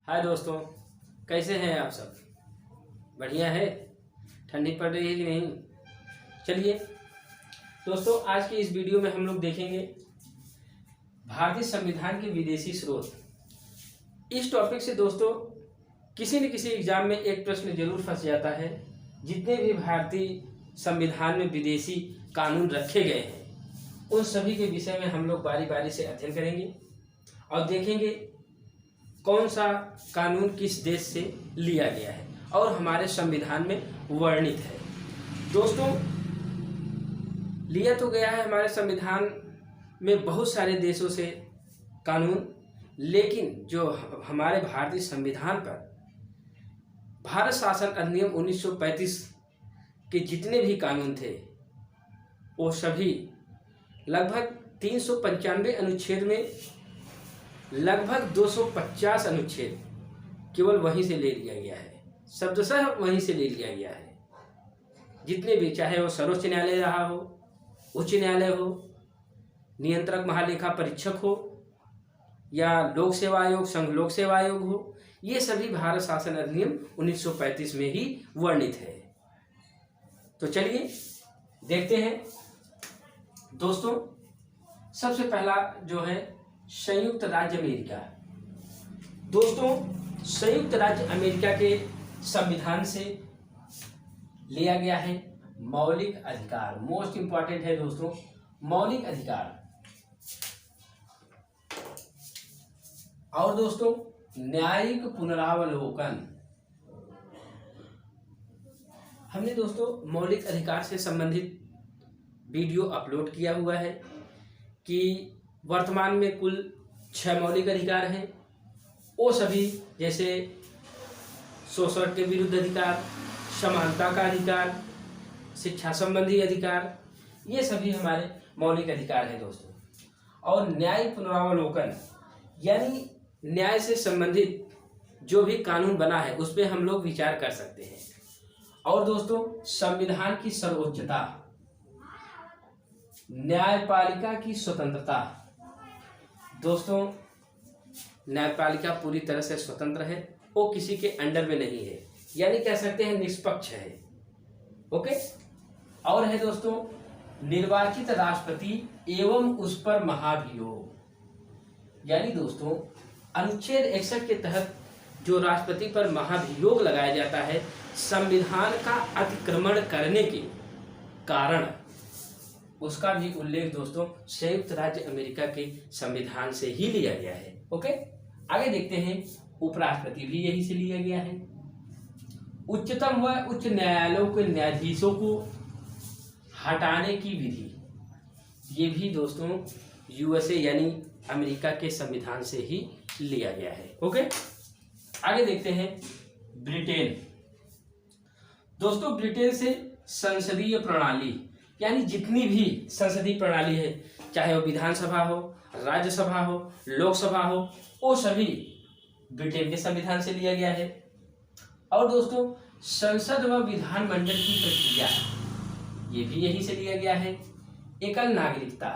हाय दोस्तों, कैसे हैं आप सब? बढ़िया है। ठंडी पड़ रही है कि नहीं? चलिए दोस्तों, आज की इस वीडियो में हम लोग देखेंगे भारतीय संविधान के विदेशी स्रोत। इस टॉपिक से दोस्तों किसी न किसी एग्जाम में एक प्रश्न जरूर फंस जाता है। जितने भी भारतीय संविधान में विदेशी कानून रखे गए हैं उन सभी के विषय में हम लोग बारी बारी से अध्ययन करेंगे और देखेंगे कौन सा कानून किस देश से लिया गया है और हमारे संविधान में वर्णित है। दोस्तों, लिया तो गया है हमारे संविधान में बहुत सारे देशों से कानून, लेकिन जो हमारे भारतीय संविधान पर भारत शासन अधिनियम 1935 के जितने भी कानून थे वो सभी लगभग 395 अनुच्छेद में लगभग 250 अनुच्छेद केवल वहीं से ले लिया गया है, शब्दशः वहीं से ले लिया गया है। जितने भी, चाहे वो सर्वोच्च न्यायालय रहा हो, उच्च न्यायालय हो, नियंत्रक महालेखा परीक्षक हो या लोक सेवा आयोग, संघ लोक सेवा आयोग हो, ये सभी भारत शासन अधिनियम 1935 में ही वर्णित है। तो चलिए देखते हैं दोस्तों। सबसे पहला जो है संयुक्त राज्य अमेरिका। दोस्तों, संयुक्त राज्य अमेरिका के संविधान से लिया गया है मौलिक अधिकार। मोस्ट इंपॉर्टेंट है दोस्तों, मौलिक अधिकार। और दोस्तों, न्यायिक पुनरावलोकन। हमने दोस्तों मौलिक अधिकार से संबंधित वीडियो अपलोड किया हुआ है कि वर्तमान में कुल 6 मौलिक अधिकार हैं। वो सभी जैसे शोषण के विरुद्ध अधिकार, समानता का अधिकार, शिक्षा संबंधी अधिकार, ये सभी हमारे मौलिक अधिकार हैं दोस्तों। और न्यायिक पुनरावलोकन यानी न्याय से संबंधित जो भी कानून बना है उस पर हम लोग विचार कर सकते हैं। और दोस्तों, संविधान की सर्वोच्चता, न्यायपालिका की स्वतंत्रता। दोस्तों, न्यायपालिका पूरी तरह से स्वतंत्र है, वो किसी के अंडर में नहीं है, यानी कह सकते हैं निष्पक्ष है। ओके। और है दोस्तों निर्वाचित राष्ट्रपति एवं उस पर महाभियोग, यानी दोस्तों अनुच्छेद 61 के तहत जो राष्ट्रपति पर महाभियोग लगाया जाता है संविधान का अतिक्रमण करने के कारण, उसका भी उल्लेख दोस्तों संयुक्त राज्य अमेरिका के संविधान से ही लिया गया है। ओके, आगे देखते हैं। उपराष्ट्रपति भी यही से लिया गया है। उच्चतम व उच्च न्यायालयों के न्यायाधीशों को हटाने की विधि, ये भी दोस्तों यूएसए यानी अमेरिका के संविधान से ही लिया गया है। ओके, आगे देखते हैं। ब्रिटेन। दोस्तों, ब्रिटेन से संसदीय प्रणाली यानी जितनी भी संसदीय प्रणाली है, चाहे वो विधानसभा हो, राज्यसभा हो, लोकसभा हो, वो सभी ब्रिटेन के संविधान से लिया गया है। और दोस्तों संसद व विधानमंडल की प्रक्रिया, ये भी यही से लिया गया है। एकल नागरिकता।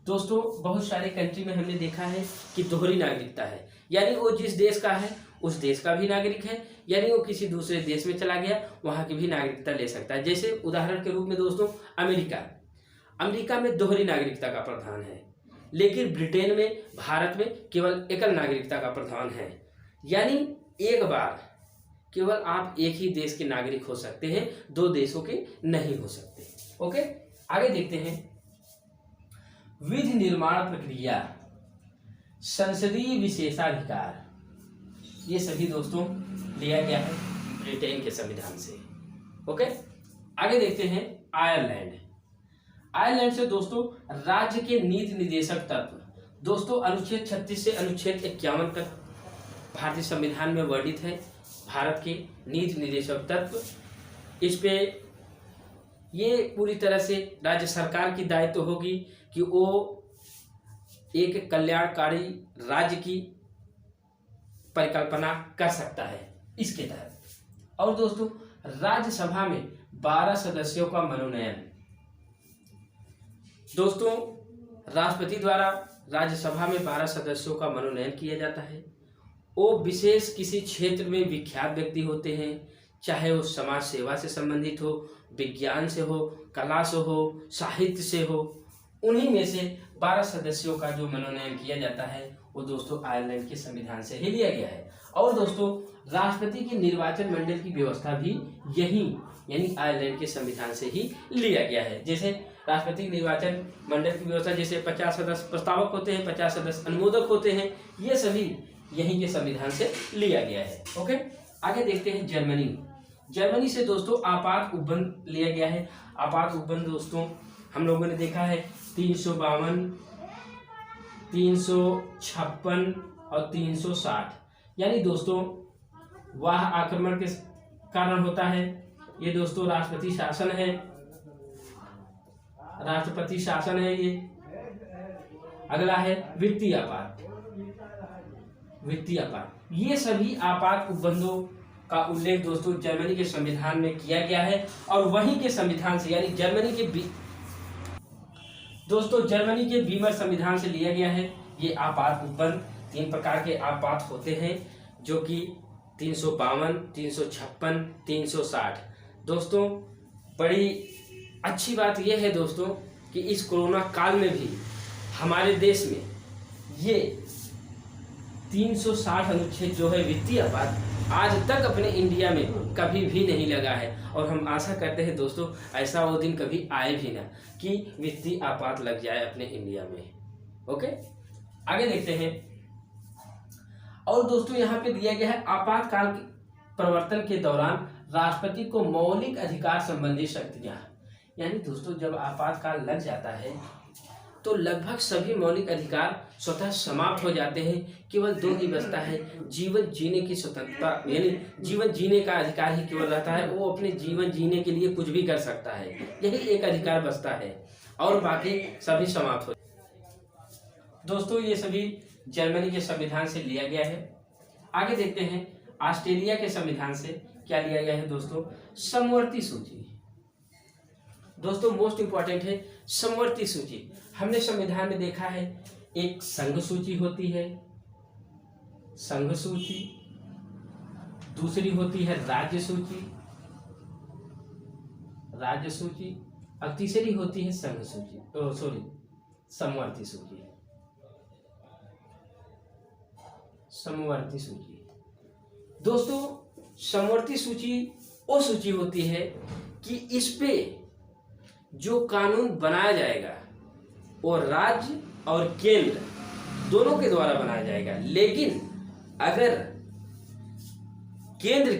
दोस्तों बहुत सारे कंट्री में हमने देखा है कि दोहरी नागरिकता है, यानी वो जिस देश का है उस देश का भी नागरिक है, यानी वो किसी दूसरे देश में चला गया वहाँ की भी नागरिकता ले सकता है। जैसे उदाहरण के रूप में दोस्तों अमेरिका में दोहरी नागरिकता का प्रावधान है, लेकिन ब्रिटेन में, भारत में केवल एकल नागरिकता का प्रावधान है। यानी एक बार केवल आप एक ही देश के नागरिक हो सकते हैं, 2 देशों के नहीं हो सकते। ओके, आगे देखते हैं। विधि निर्माण प्रक्रिया, संसदीय विशेषाधिकार, ये सभी दोस्तों लिया गया है ब्रिटेन के संविधान से। ओके, आगे देखते हैं। आयरलैंड से दोस्तों राज्य के नीति निर्देशक तत्व। दोस्तों अनुच्छेद 36 से अनुच्छेद 51 तक भारतीय संविधान में वर्णित है भारत के नीति निर्देशक तत्व। इस पे ये पूरी तरह से राज्य सरकार की दायित्व होगी कि वो एक कल्याणकारी राज्य की परिकल्पना कर सकता है इसके तहत। और दोस्तों राज्यसभा में 12 सदस्यों का मनोनयन। दोस्तों राष्ट्रपति द्वारा राज्यसभा में 12 सदस्यों का मनोनयन किया जाता है वो विशेष किसी क्षेत्र में विख्यात व्यक्ति होते हैं, चाहे वो समाज सेवा से संबंधित हो, विज्ञान से हो, कला से हो, साहित्य से हो। उन्हीं में से 12 सदस्यों का जो मनोनयन किया जाता है वो दोस्तों आयरलैंड के संविधान से ही लिया गया है। और दोस्तों राष्ट्रपति की निर्वाचन मंडल की व्यवस्था भी यही यानी आयरलैंड के संविधान से ही लिया गया है। जैसे राष्ट्रपति निर्वाचन मंडल की व्यवस्था, जैसे 50 सदस्य प्रस्तावक होते हैं, 50 सदस्य अनुमोदक होते हैं, ये सभी यहीं के संविधान से लिया गया है। ओके, आगे देखते हैं जर्मनी। जर्मनी से दोस्तों आपात उपबंध लिया गया है। आपात उपबंध दोस्तों हम लोगों ने देखा है 352, 356 और 360, यानी दोस्तों वह आक्रमण के कारण होता है। ये दोस्तों राष्ट्रपति शासन है, राष्ट्रपति शासन है ये। अगला है वित्तीय आपात, वित्तीय आपात। ये सभी आपात उपबंधों का उल्लेख दोस्तों जर्मनी के संविधान में किया गया है और वहीं के संविधान से यानी जर्मनी के वीमर संविधान से लिया गया है। ये आपात उपबंध 3 प्रकार के आपात होते हैं जो कि 352, 356, 360। दोस्तों बड़ी अच्छी बात यह है दोस्तों कि इस कोरोना काल में भी हमारे देश में ये 360 अनुच्छेद जो है वित्तीय आपात आज तक अपने इंडिया में कभी भी नहीं लगा है और हम आशा करते हैं दोस्तों ऐसा वो दिन कभी आए भी ना कि वित्तीय आपात लग जाए अपने इंडिया में। ओके, आगे देखते हैं। और दोस्तों यहाँ पे दिया गया है आपातकाल के प्रवर्तन के दौरान राष्ट्रपति को मौलिक अधिकार संबंधी शक्तियां, यानी दोस्तों जब आपातकाल लग जाता है तो लगभग सभी मौलिक अधिकार स्वतः समाप्त हो जाते हैं। केवल 2 ही बचता है, जीवन जीने की स्वतंत्रता, यानी जीवन जीने का अधिकार ही केवल रहता है। वो अपने जीवन जीने के लिए कुछ भी कर सकता है, यही एक अधिकार बचता है और बाकी सभी समाप्त हो। दोस्तों ये सभी जर्मनी के संविधान से लिया गया है। आगे देखते हैं ऑस्ट्रेलिया के संविधान से क्या लिया गया है दोस्तों, समवर्ती सूची। दोस्तों मोस्ट इंपॉर्टेंट है समवर्ती सूची। हमने संविधान में देखा है एक संघ सूची होती है, संघ सूची, दूसरी होती है राज्य सूची, राज्य सूची, और तीसरी होती है संघ सूची, समवर्ती सूची, समवर्ती सूची। दोस्तों समवर्ती सूची वो सूची होती है कि इस पे जो कानून बनाया जाएगा वो राज्य और केंद्र दोनों के द्वारा बनाया जाएगा, लेकिन अगर केंद्र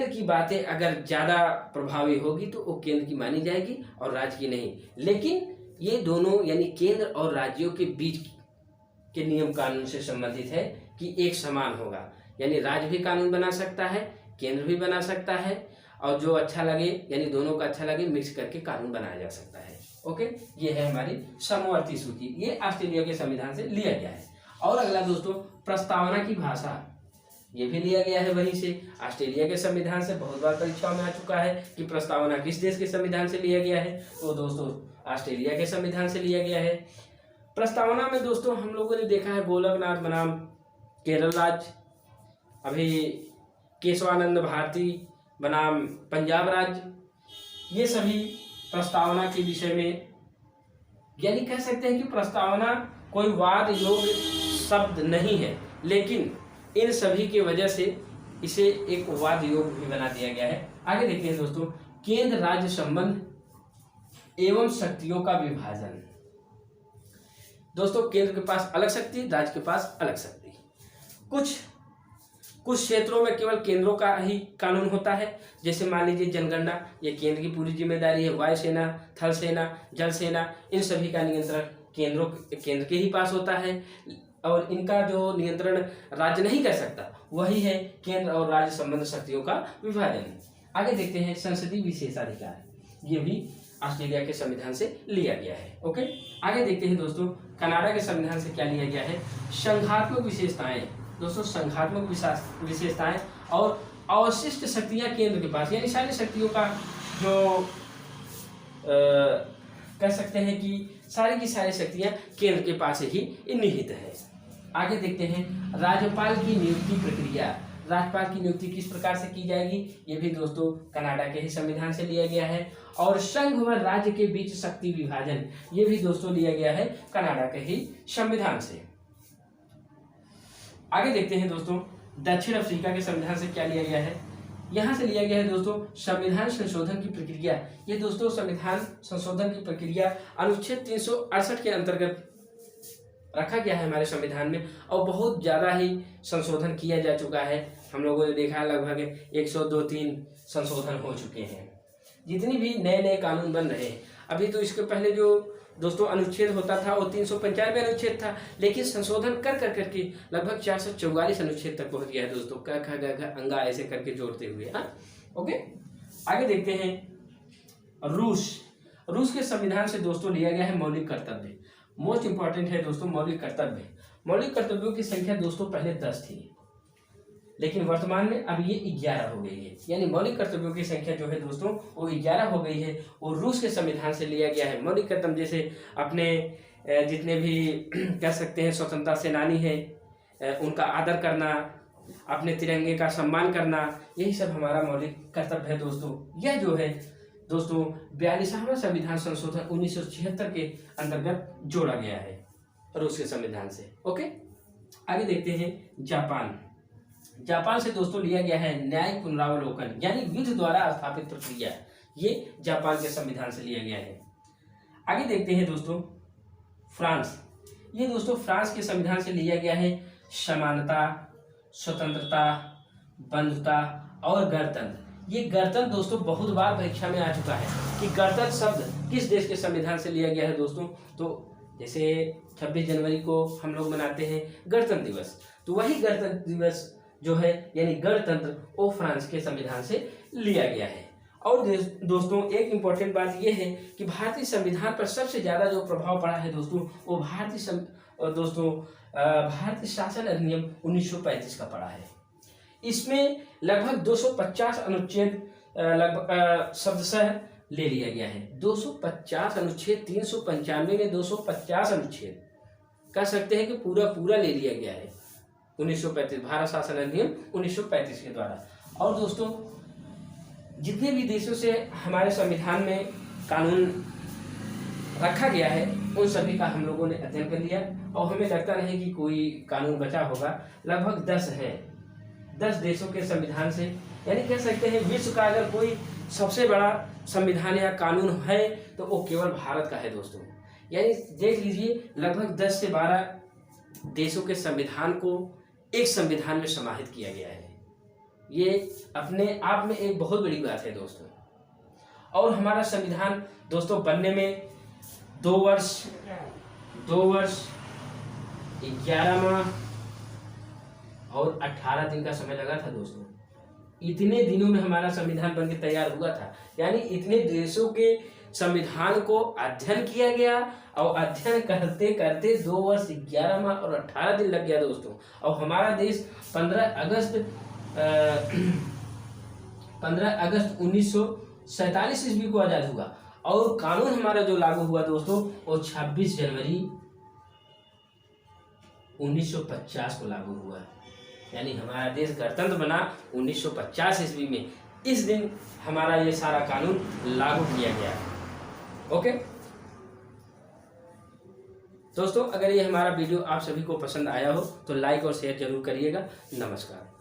की बातें अगर ज्यादा प्रभावी होगी तो वो केंद्र की मानी जाएगी और राज्य की नहीं। लेकिन ये दोनों यानी केंद्र और राज्यों के बीच के नियम कानून से संबंधित है कि एक समान होगा, यानी राज्य भी कानून बना सकता है, केंद्र भी बना सकता है, और जो अच्छा लगे यानी दोनों का अच्छा लगे मिक्स करके कानून बनाया जा सकता है। ओके, ये है हमारी समवर्ती सूची, ये ऑस्ट्रेलिया के संविधान से लिया गया है। और अगला दोस्तों प्रस्तावना की भाषा, ये भी लिया गया है वहीं से, ऑस्ट्रेलिया के संविधान से। बहुत बार परीक्षाओं में आ चुका है कि प्रस्तावना किस देश के संविधान से लिया गया है, तो दोस्तों ऑस्ट्रेलिया के संविधान से लिया गया है। प्रस्तावना में दोस्तों हम लोगों ने देखा है गोलकनाथ बनाम केरल राज्य, अभी केशवानंद भारती बनाम पंजाब राज्य, ये सभी प्रस्तावना के विषय में, यानी कह सकते हैं कि प्रस्तावना कोई वाद योग्य शब्द नहीं है, लेकिन इन सभी की वजह से इसे एक वाद योग्य भी बना दिया गया है। आगे देखते हैं दोस्तों केंद्र राज्य संबंध एवं शक्तियों का विभाजन। दोस्तों केंद्र के पास अलग शक्ति, राज्य के पास अलग शक्ति। कुछ क्षेत्रों में केवल केंद्रों का ही कानून होता है, जैसे मान लीजिए जनगणना, ये केंद्र की पूरी जिम्मेदारी है। वायुसेना, थल सेना, जल सेना, इन सभी का नियंत्रण केंद्र के ही पास होता है और इनका जो नियंत्रण राज्य नहीं कर सकता, वही है केंद्र और राज्य संबंध शक्तियों का विभाजन। आगे देखते हैं संसदीय विशेषाधिकार, ये भी ऑस्ट्रेलिया के संविधान से लिया गया है। ओके, आगे देखते हैं दोस्तों कनाडा के संविधान से क्या लिया गया है, संघात्मक विशेषताएं। दोस्तों संघात्मक विशेषताएं और अवशिष्ट शक्तियां केंद्र के पास, यानी सारी शक्तियों का जो कह सकते हैं कि सारी की सारी शक्तियां केंद्र के पास ही निहित है। आगे देखते हैं राज्यपाल की नियुक्ति प्रक्रिया। राज्यपाल की नियुक्ति किस प्रकार से की जाएगी, ये भी दोस्तों कनाडा के ही संविधान से लिया गया है। और संघ व राज्य के बीच शक्ति विभाजन, ये भी दोस्तों लिया गया है कनाडा के ही संविधान से। आगे देखते हैं दोस्तों दक्षिण अफ्रीका के संविधान से क्या लिया गया है। यहाँ से लिया गया है दोस्तों संविधान संशोधन की प्रक्रिया। ये दोस्तों संविधान संशोधन की प्रक्रिया अनुच्छेद 368 के अंतर्गत रखा गया है हमारे संविधान में, और बहुत ज़्यादा ही संशोधन किया जा चुका है। हम लोगों ने देखा है लगभग 102-3 संशोधन हो चुके हैं। जितनी भी नए नए कानून बन रहे हैं, अभी तो इसके पहले जो दोस्तों अनुच्छेद होता था वो 395 अनुच्छेद था, लेकिन संशोधन कर कर करके लगभग 444 अनुच्छेद तक पहुंच गया है दोस्तों, क ख ग घ अंगा ऐसे करके जोड़ते हुए। हाँ, ओके। आगे देखते हैं रूस के संविधान से दोस्तों लिया गया है मौलिक कर्तव्य। मोस्ट इंपॉर्टेंट है दोस्तों मौलिक कर्तव्य। मौलिक कर्तव्यों की संख्या दोस्तों पहले 10 थी, लेकिन वर्तमान में अब ये 11 हो गई है। यानी मौलिक कर्तव्यों की संख्या जो है दोस्तों वो 11 हो गई है, और रूस के संविधान से लिया गया है मौलिक कर्तव्य। जैसे अपने जितने भी कह सकते हैं स्वतंत्रता सेनानी है उनका आदर करना, अपने तिरंगे का सम्मान करना, यही सब हमारा मौलिक कर्तव्य है दोस्तों। यह जो है दोस्तों 42वां संविधान संशोधन 1976 के अंतर्गत जोड़ा गया है रूस के संविधान से। ओके, आगे देखते हैं जापान से दोस्तों लिया गया है न्यायिक पुनरावलोकन, यानी विधि द्वारा स्थापित प्रक्रिया। ये जापान के संविधान से लिया गया है। आगे देखते हैं दोस्तों फ्रांस। ये दोस्तों फ्रांस के संविधान से लिया गया है समानता, स्वतंत्रता, बंधुता और गणतंत्र। ये गणतंत्र दोस्तों बहुत बार परीक्षा में आ चुका है कि गणतंत्र शब्द किस देश के संविधान से लिया गया है दोस्तों। तो जैसे 26 जनवरी को हम लोग मनाते हैं गणतंत्र दिवस, तो वही गणतंत्र दिवस जो है यानी गणतंत्र वो फ्रांस के संविधान से लिया गया है। और दोस्तों एक इम्पॉर्टेंट बात यह है कि भारतीय संविधान पर सबसे ज़्यादा जो प्रभाव पड़ा है दोस्तों वो भारतीय शासन अधिनियम 1935 का पड़ा है। इसमें लगभग 250 अनुच्छेद लगभग शब्दशः ले लिया गया है। 250 अनुच्छेद, 395 में 250 अनुच्छेद कह सकते हैं कि पूरा ले लिया गया है 1935 भारत शासन अधिनियम 1935 के द्वारा। और दोस्तों जितने भी देशों से हमारे संविधान में कानून रखा गया है उन सभी का हम लोगों ने अध्ययन कर लिया, और हमें लगता नहीं कि कोई कानून बचा होगा। लगभग 10 है, 10 देशों के संविधान से, यानी कह सकते हैं विश्व का अगर कोई सबसे बड़ा संविधान या कानून है तो वो केवल भारत का है दोस्तों। यानी देख लीजिए लगभग 10 से 12 देशों के संविधान को एक संविधान में समाहित किया गया है। ये अपने आप में एक बहुत बड़ी बात है दोस्तों। और हमारा संविधान दोस्तों बनने में 2 वर्ष 11 माह और 18 दिन का समय लगा था दोस्तों। इतने दिनों में हमारा संविधान बनके तैयार हुआ था। यानी इतने देशों के संविधान को अध्ययन किया गया, और अध्ययन करते करते 2 वर्ष 11 माह और 18 दिन लग गया दोस्तों। और हमारा देश 15 अगस्त 1947 ईस्वी को आज़ाद हुआ, और कानून हमारा जो लागू हुआ दोस्तों वो 26 जनवरी 1950 को लागू हुआ। यानी हमारा देश गणतंत्र बना 1950 ईस्वी में। इस दिन हमारा ये सारा कानून लागू किया गया। ओके दोस्तों, अगर ये हमारा वीडियो आप सभी को पसंद आया हो तो लाइक और शेयर जरूर करिएगा। नमस्कार।